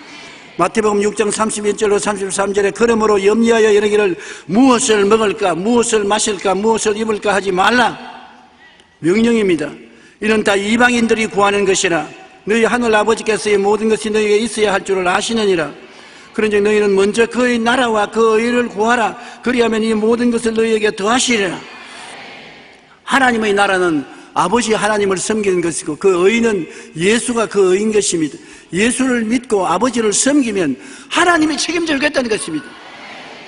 마태복음 6장 31절로 33절에 그러므로 염려하여 이르기를 무엇을 먹을까, 무엇을 마실까, 무엇을 입을까 하지 말라. 명령입니다. 이는 다 이방인들이 구하는 것이라. 너희 하늘 아버지께서의 모든 것이 너희에게 있어야 할 줄을 아시느니라. 그런즉 너희는 먼저 그의 나라와 그 의를 구하라. 그리하면 이 모든 것을 너희에게 더하시리라. 하나님의 나라는 아버지 하나님을 섬기는 것이고 그 의는 예수가 그 의인 것입니다. 예수를 믿고 아버지를 섬기면 하나님이 책임져 주겠다는 것입니다.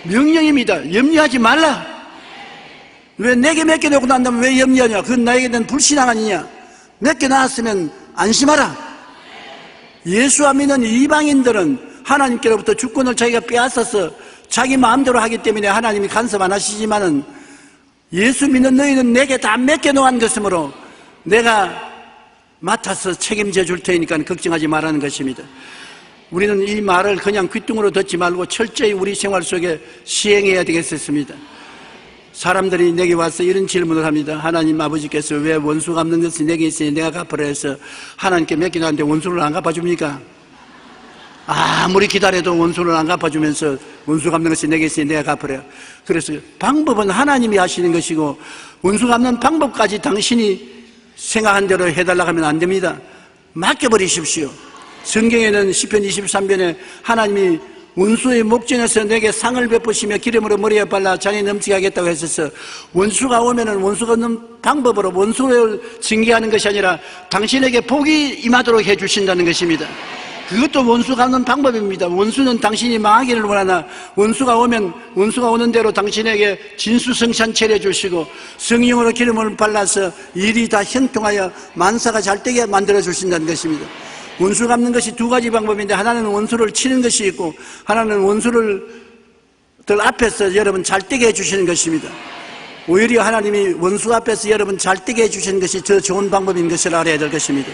명령입니다. 염려하지 말라. 왜 내게 몇 개 놓고 난다면 왜 염려하냐? 그건 나에게 는 불신앙 아니냐? 몇 개 나왔으면 안심하라. 예수 안 믿는 이방인들은 하나님께로부터 주권을 자기가 빼앗아서 자기 마음대로 하기 때문에 하나님이 간섭 안 하시지만은 예수 믿는 너희는 내게 다 몇 개 놓은 것이므로 내가 맡아서 책임져 줄 테니까 걱정하지 말라는 것입니다. 우리는 이 말을 그냥 귓등으로 듣지 말고 철저히 우리 생활 속에 시행해야 되겠습니다. 사람들이 내게 와서 이런 질문을 합니다. 하나님 아버지께서 왜 원수 갚는 것이 내게 있으니 내가 갚으라 해서 하나님께 맡기는데 원수를 안 갚아줍니까? 아무리 기다려도 원수를 안 갚아주면서 원수 갚는 것이 내게 있으니 내가 갚으라. 그래서 방법은 하나님이 하시는 것이고 원수 갚는 방법까지 당신이 생각한 대로 해달라고 하면 안 됩니다. 맡겨버리십시오. 성경에는 시편 23편에 하나님이 원수의 목전에서 내게 상을 베푸시며 기름으로 머리에 발라 잔이 넘치게 하겠다고 했어서 원수가 오면은 원수가 없는 방법으로 원수를 징계하는 것이 아니라 당신에게 복이 임하도록 해주신다는 것입니다. 그것도 원수가 없는 방법입니다. 원수는 당신이 망하기를 원하나 원수가 오면 원수가 오는 대로 당신에게 진수성찬 차려주시고 성령으로 기름을 발라서 일이 다 형통하여 만사가 잘되게 만들어 주신다는 것입니다. 원수 갚는 것이 두 가지 방법인데 하나는 원수를 치는 것이 있고 하나는 원수를 들 앞에서 여러분 잘되게 해주시는 것입니다. 오히려 하나님이 원수 앞에서 여러분 잘되게 해주시는 것이 더 좋은 방법인 것을 알아야 될 것입니다.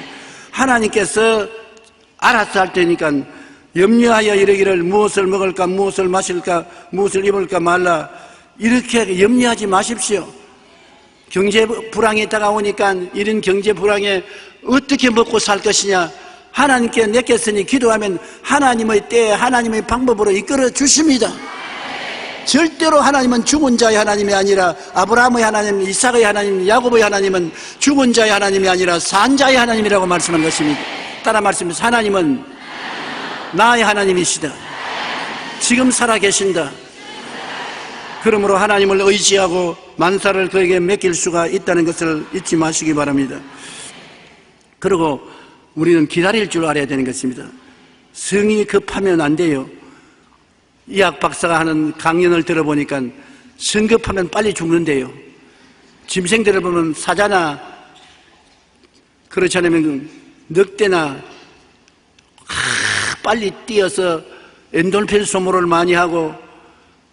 하나님께서 알아서 할 테니까 염려하여 이르기를 무엇을 먹을까, 무엇을 마실까, 무엇을 입을까 말라. 이렇게 염려하지 마십시오. 경제 불황이 다가오니까 이런 경제 불황에 어떻게 먹고 살 것이냐, 하나님께 맡겼으니 기도하면 하나님의 때에 하나님의 방법으로 이끌어 주십니다. 절대로 하나님은 죽은 자의 하나님이 아니라 아브라함의 하나님, 이삭의 하나님, 야곱의 하나님은 죽은 자의 하나님이 아니라 산 자의 하나님이라고 말씀한 것입니다. 따라 말씀해서 하나님은 나의 하나님이시다. 지금 살아계신다. 그러므로 하나님을 의지하고 만사를 그에게 맡길 수가 있다는 것을 잊지 마시기 바랍니다. 그리고 우리는 기다릴 줄 알아야 되는 것입니다. 성이 급하면 안 돼요. 의학 박사가 하는 강연을 들어보니까 성급하면 빨리 죽는데요. 짐승들을 보면 사자나 그렇지 않으면 늑대나 빨리 뛰어서 엔돌핀 소모를 많이 하고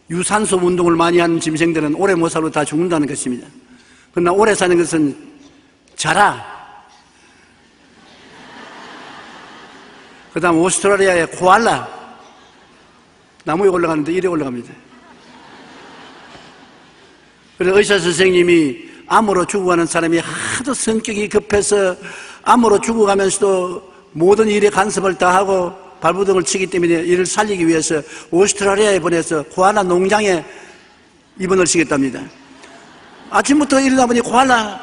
유산소 운동을 많이 하는 짐승들은 오래 못 살고 다 죽는다는 것입니다. 그러나 오래 사는 것은 자라. 그 다음 오스트라리아의 코알라, 나무에 올라가는데 이래 올라갑니다. 그래서 의사 선생님이 암으로 죽어가는 사람이 하도 성격이 급해서 암으로 죽어가면서도 모든 일에 간섭을 다 하고 발부둥을 치기 때문에 이를 살리기 위해서 오스트라리아에 보내서 코알라 농장에 입원을 시켰답니다. 아침부터 일어나 보니 코알라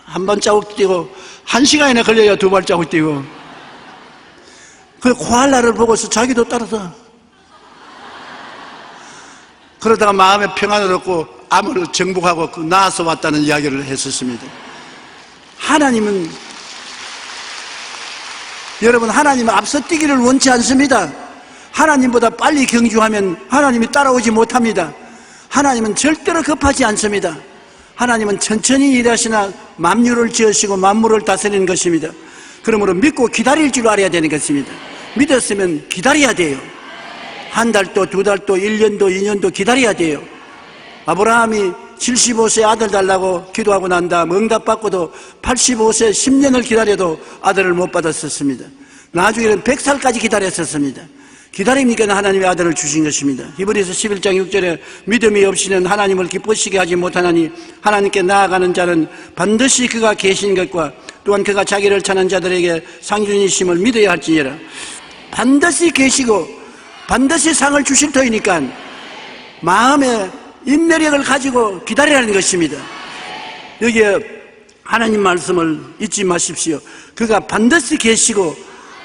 한 발자국 뛰고 1시간이나 걸려야 2발자국 뛰고 그 코알라를 보고서 자기도 따라서 그러다가 마음에 평안을 얻고 암을 정복하고 나아서 왔다는 이야기를 했었습니다. 하나님은 여러분, 하나님은 앞서 뛰기를 원치 않습니다. 하나님보다 빨리 경주하면 하나님이 따라오지 못합니다. 하나님은 절대로 급하지 않습니다. 하나님은 천천히 일하시나 만유를 지으시고 만물을 다스리는 것입니다. 그러므로 믿고 기다릴 줄 알아야 되는 것입니다. 믿었으면 기다려야 돼요. 한 달도, 두 달도, 1년도, 2년도 기다려야 돼요. 아브라함이 75세 아들 달라고 기도하고 난 다음 응답받고도 85세 10년을 기다려도 아들을 못 받았었습니다. 나중에는 100살까지 기다렸었습니다. 기다리니까 하나님의 아들을 주신 것입니다. 히브리서 11장 6절에 믿음이 없이는 하나님을 기쁘시게 하지 못하나니 하나님께 나아가는 자는 반드시 그가 계신 것과 또한 그가 자기를 찾는 자들에게 상준이심을 믿어야 할지니라. 반드시 계시고 반드시 상을 주실 터이니까 마음의 인내력을 가지고 기다리라는 것입니다. 여기에 하나님 말씀을 잊지 마십시오. 그가 반드시 계시고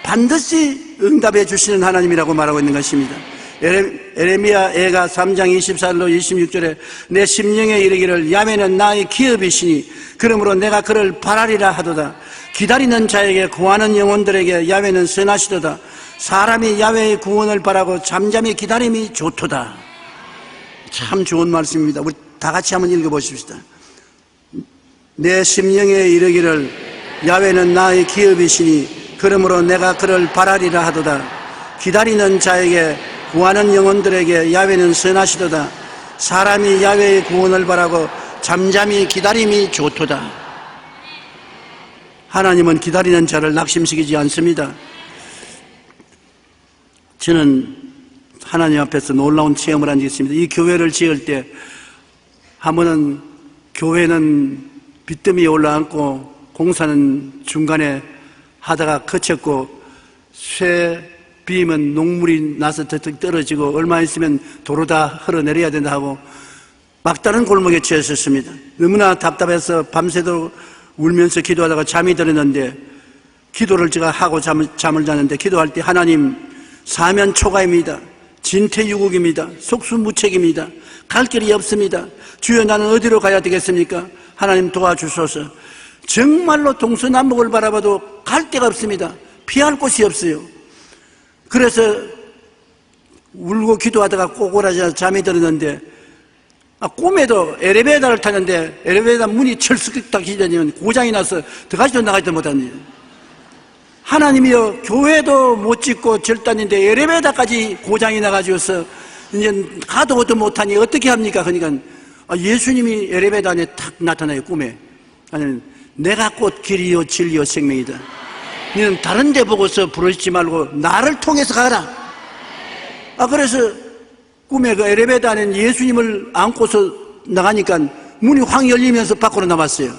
반드시 응답해 주시는 하나님이라고 말하고 있는 것입니다. 에레미야 애가 3장 24절로 26절에 내 심령에 이르기를 야훼는 나의 기업이시니 그러므로 내가 그를 바라리라 하도다. 기다리는 자에게 구하는 영혼들에게 야훼는 선하시도다. 사람이 야훼의 구원을 바라고 잠잠히 기다림이 좋도다. 참 좋은 말씀입니다. 우리 다 같이 한번 읽어보십시다. 내 심령에 이르기를 야훼는 나의 기업이시니 그러므로 내가 그를 바라리라 하도다. 기다리는 자에게 구하는 영혼들에게 야훼는 선하시도다. 사람이 야훼의 구원을 바라고 잠잠히 기다림이 좋도다. 하나님은 기다리는 자를 낙심시키지 않습니다. 저는 하나님 앞에서 놀라운 체험을 한 적이 있습니다. 이 교회를 지을 때 한 번은 교회는 빚더미에 올라앉고 공사는 중간에 하다가 그쳤고 쇠 비면 녹물이 나서 떨어지고 얼마 있으면 도로 다 흘러내려야 된다 하고 막다른 골목에 처했었습니다. 너무나 답답해서 밤새도록 울면서 기도하다가 잠이 들었는데 기도를 제가 하고 잠을 자는데 기도할 때 하나님 사면 초가입니다. 진퇴유국입니다. 속수무책입니다. 갈 길이 없습니다. 주여 나는 어디로 가야 되겠습니까? 하나님 도와주소서. 정말로 동서남북을 바라봐도 갈 데가 없습니다. 피할 곳이 없어요. 그래서 울고 기도하다가 꼬꾸라져 잠이 들었는데 꿈에도 엘리베이터를 타는데 엘리베이터 문이 철썩 닫히더니 고장이 나서 들어가지도 나가지도 못합니다. 하나님이여 교회도 못 짓고 절단인데 엘리베이터까지 고장이 나가지고서 이제 가도 오도 못하니 어떻게 합니까? 그러니까 예수님이 엘리베이터 안에 탁 나타나요. 꿈에. 아니 내가 곧 길이요 진리요 생명이다. 너는 다른 데 보고서 부르짖지 말고 나를 통해서 가라. 그래서 꿈에 그 엘리베이터 안에 예수님을 안고서 나가니까 문이 확 열리면서 밖으로 나왔어요.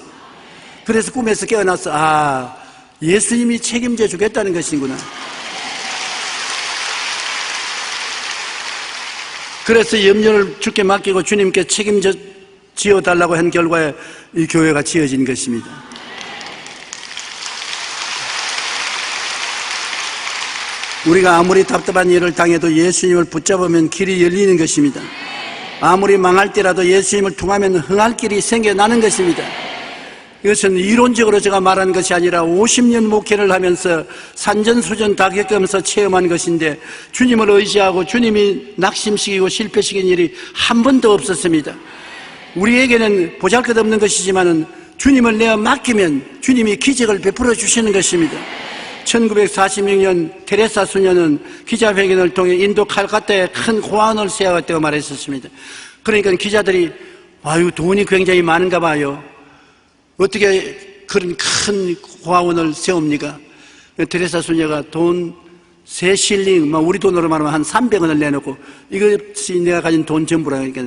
그래서 꿈에서 깨어나서 예수님이 책임져 주겠다는 것이구나. 그래서 염려를 주께 맡기고 주님께 책임져 지어달라고 한 결과에 이 교회가 지어진 것입니다. 우리가 아무리 답답한 일을 당해도 예수님을 붙잡으면 길이 열리는 것입니다. 아무리 망할 때라도 예수님을 통하면 흥할 길이 생겨나는 것입니다. 이것은 이론적으로 제가 말한 것이 아니라 50년 목회를 하면서 산전수전 다 겪으면서 체험한 것인데 주님을 의지하고 주님이 낙심시키고 실패시킨 일이 한 번도 없었습니다. 우리에게는 보잘것없는 것이지만 주님을 내어 맡기면 주님이 기적을 베풀어 주시는 것입니다. 1946년 테레사 수녀는 기자회견을 통해 인도 칼카타에 큰 고아원을 세워갔다고 말했었습니다. 그러니까 기자들이 돈이 굉장히 많은가 봐요. 어떻게 그런 큰 고아원을 세웁니까? 테레사 수녀가 돈 3실링, 우리 돈으로 말하면 한 300원을 내놓고 이것이 내가 가진 돈 전부라. 그러니까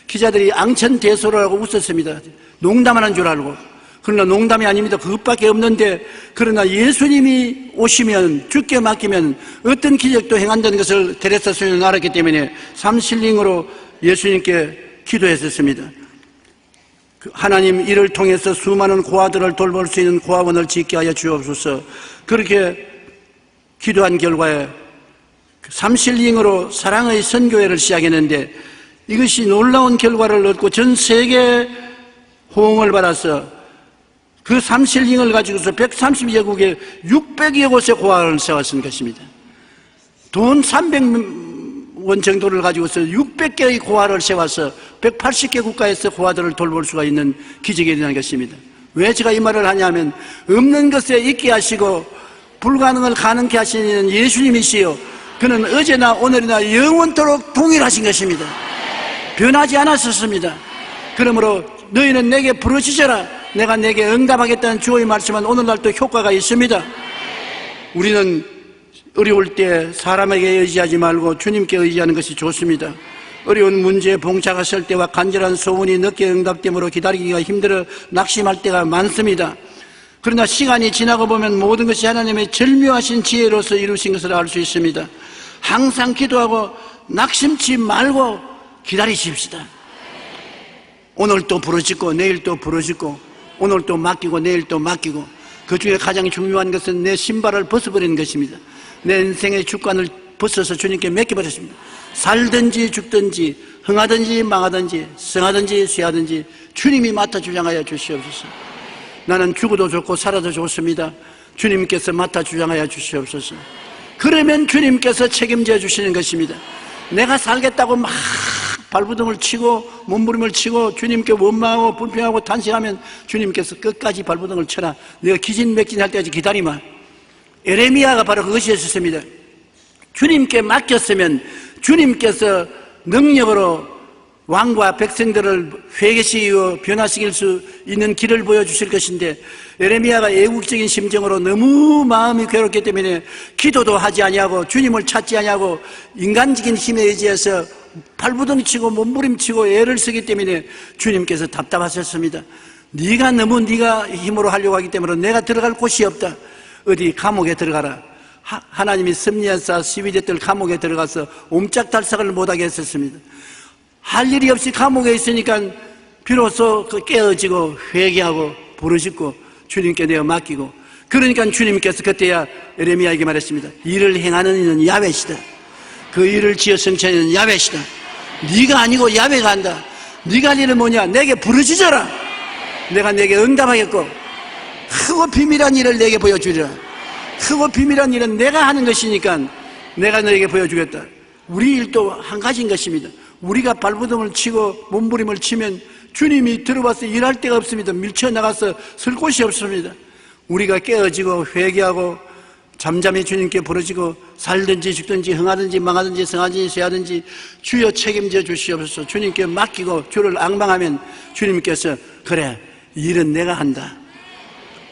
기자들이 앙천대소를 하고 웃었습니다. 농담하는 줄 알고. 그러나 농담이 아닙니다. 그것밖에 없는데 그러나 예수님이 오시면 주께 맡기면 어떤 기적도 행한다는 것을 테레사 수녀는 알았기 때문에 3실링으로 예수님께 기도했었습니다. 하나님 이를 통해서 수많은 고아들을 돌볼 수 있는 고아원을 짓게 하여 주옵소서. 그렇게 기도한 결과에 3실링으로 사랑의 선교회를 시작했는데 이것이 놀라운 결과를 얻고 전 세계 호응을 받아서 그 삼실링을 가지고서 130여국에 600여 곳에 고아원을 세웠은 것입니다. 돈 300원 정도를 가지고서 600개의 고아를 세워서 180개 국가에서 고아들을 돌볼 수가 있는 기적이 일어난 것입니다. 왜 제가 이 말을 하냐면, 없는 것에 있게 하시고 불가능을 가능케 하시는 예수님이시요, 그는 어제나 오늘이나 영원토록 동일하신 것입니다. 변하지 않았었습니다. 그러므로 너희는 내게 부르짖어라, 내가 내게 응답하겠다는 주의 말씀은 오늘날도 효과가 있습니다. 우리는 어려울 때 사람에게 의지하지 말고 주님께 의지하는 것이 좋습니다. 어려운 문제에 봉착했을 때와 간절한 소원이 늦게 응답됨으로 기다리기가 힘들어 낙심할 때가 많습니다. 그러나 시간이 지나고 보면 모든 것이 하나님의 절묘하신 지혜로서 이루신 것을 알 수 있습니다. 항상 기도하고 낙심치 말고 기다리십시다. 오늘 또 부르짖고 내일 또 부르짖고 오늘 또 맡기고 내일 또 맡기고, 그 중에 가장 중요한 것은 내 신발을 벗어버리는 것입니다. 내 인생의 주권을 벗어서 주님께 맡겨버렸습니다. 살든지 죽든지 흥하든지 망하든지 성하든지 쇠하든지 주님이 맡아 주장하여 주시옵소서. 나는 죽어도 좋고 살아도 좋습니다. 주님께서 맡아 주장하여 주시옵소서. 그러면 주님께서 책임져 주시는 것입니다. 내가 살겠다고 막 발부둥을 치고 몸부림을 치고 주님께 원망하고 불평하고 탄식하면 주님께서 끝까지 발부둥을 쳐라, 내가 기진맥진할 때까지 기다리마. 에레미야가 바로 그것이었습니다. 주님께 맡겼으면 주님께서 능력으로 왕과 백성들을 회개시키고 변화시킬 수 있는 길을 보여주실 것인데, 에레미야가 애국적인 심정으로 너무 마음이 괴롭기 때문에 기도도 하지 아니하고 주님을 찾지 아니하고 인간적인 힘에 의지해서 발부둥 치고 몸부림치고 애를 쓰기 때문에 주님께서 답답하셨습니다. 네가 너무 네가 힘으로 하려고 하기 때문에 내가 들어갈 곳이 없다. 어디 감옥에 들어가라. 하나님이 섭리하사 시위대들 감옥에 들어가서 옴짝달싹을 못하게 했었습니다. 할 일이 없이 감옥에 있으니까 비로소 깨어지고 회개하고 부르짖고 주님께 내어 맡기고, 그러니까 주님께서 그때야 에레미야에게 말했습니다. 일을 행하는 이는 야훼시다. 그 일을 지어 성취하는 이는 야훼시다. 네가 아니고 야훼가 한다. 네가 할 일은 뭐냐? 내게 부르짖어라. 내가 내게 응답하겠고 크고 비밀한 일을 내게 보여주리라. 크고 비밀한 일은 내가 하는 것이니까 내가 너에게 보여주겠다. 우리 일도 한 가지인 것입니다. 우리가 발부둥을 치고 몸부림을 치면 주님이 들어와서 일할 데가 없습니다. 밀쳐나가서 설 곳이 없습니다. 우리가 깨어지고 회개하고 잠잠히 주님께 부르짖고 살든지 죽든지 흥하든지 망하든지 성하든지 쇠하든지 주여 책임져 주시옵소서. 주님께 맡기고 주를 앙망하면 주님께서 그래, 이 일은 내가 한다.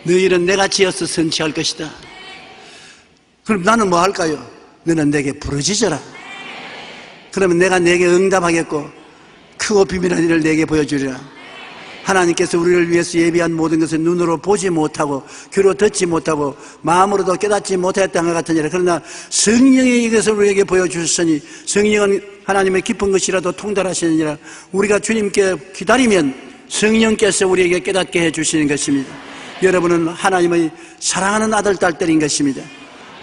너 일은 내가 지어서 성취할 것이다. 그럼 나는 뭐 할까요? 너는 내게 부르짖어라. 그러면 내가 내게 응답하겠고 크고 비밀한 일을 내게 보여주리라. 하나님께서 우리를 위해서 예비한 모든 것을 눈으로 보지 못하고 귀로 듣지 못하고 마음으로도 깨닫지 못했던 것 같으니라. 그러나 성령이 이것을 우리에게 보여주셨으니 성령은 하나님의 깊은 것이라도 통달하시느니라. 우리가 주님께 기다리면 성령께서 우리에게 깨닫게 해주시는 것입니다. 여러분은 하나님의 사랑하는 아들, 딸들인 것입니다.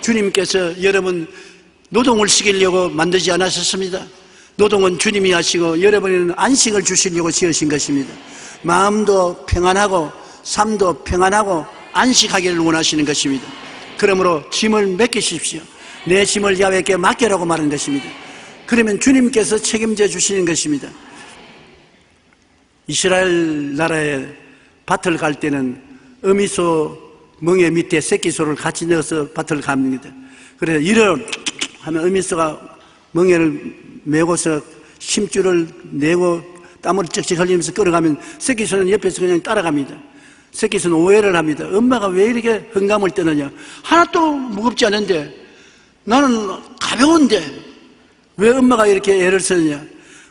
주님께서 여러분 노동을 시키려고 만들지 않으셨습니다. 노동은 주님이 하시고 여러분에는 안식을 주시려고 지으신 것입니다. 마음도 평안하고 삶도 평안하고 안식하기를 원하시는 것입니다. 그러므로 짐을 맡기십시오. 내 짐을 야훼께 맡겨라고 말한 것입니다. 그러면 주님께서 책임져 주시는 것입니다. 이스라엘 나라에 밭을 갈 때는 어미소 멍에 밑에 새끼소를 같이 넣어서 밭을 갑니다. 그래서 이를 하면 어미소가 멍에를 메고서 심줄을 내고 땀을 쩍쩍 흘리면서 끌어가면 새끼소는 옆에서 그냥 따라갑니다. 새끼소는 오해를 합니다. 엄마가 왜 이렇게 흑감을 떠느냐? 하나도 무겁지 않은데 나는 가벼운데 왜 엄마가 이렇게 애를 쓰느냐?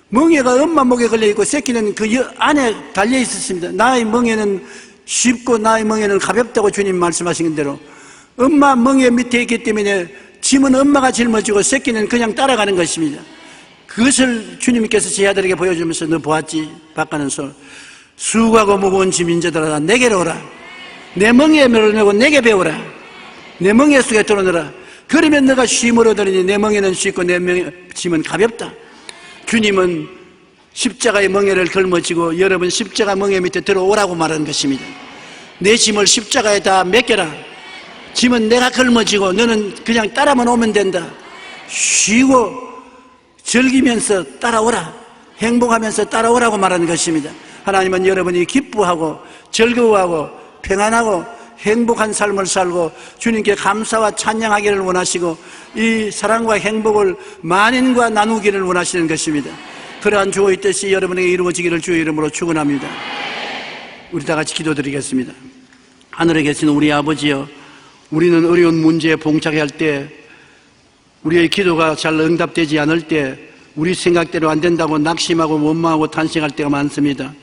멍에가 엄마 목에 걸려있고 새끼는 그 안에 달려 있었습니다. 나의 멍에는 쉽고 나의 멍에는 가볍다고 주님 말씀하신 대로 엄마 멍에 밑에 있기 때문에 짐은 엄마가 짊어지고 새끼는 그냥 따라가는 것입니다. 그것을 주님께서 제 아들에게 보여주면서 너 보았지? 바가는 소리 수고하고 무거운 짐 인자들아 내게로 오라. 내 멍에에 메고 내게 배우라. 내 멍에 속에 들어넣으라. 그러면 너가 쉼을 얻으리니 내 멍에는 쉽고 내 짐은 가볍다. 주님은 십자가의 멍에를 걸머지고 여러분 십자가 멍에 밑에 들어오라고 말하는 것입니다. 내 짐을 십자가에 다 맡겨라. 짐은 내가 걸머지고 너는 그냥 따라만 오면 된다. 쉬고 즐기면서 따라오라. 행복하면서 따라오라고 말하는 것입니다. 하나님은 여러분이 기뻐하고 즐거워하고 평안하고 행복한 삶을 살고 주님께 감사와 찬양하기를 원하시고 이 사랑과 행복을 만인과 나누기를 원하시는 것입니다. 그러한 주의 뜻이 여러분에게 이루어지기를 주의 이름으로 축원합니다. 우리 다 같이 기도드리겠습니다. 하늘에 계신 우리 아버지여, 우리는 어려운 문제에 봉착해야 할 때, 우리의 기도가 잘 응답되지 않을 때, 우리 생각대로 안 된다고 낙심하고 원망하고 탄식할 때가 많습니다.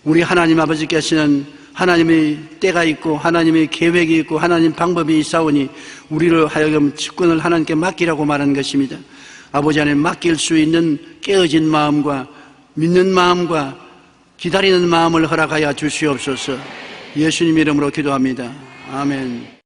우리 하나님 아버지께서는 하나님의 때가 있고 하나님의 계획이 있고 하나님 방법이 있사오니 우리를 하여금 주권을 하나님께 맡기라고 말하는 것입니다. 아버지 하나님, 맡길 수 있는 깨어진 마음과 믿는 마음과 기다리는 마음을 허락하여 주시옵소서. 예수님 이름으로 기도합니다. 아멘.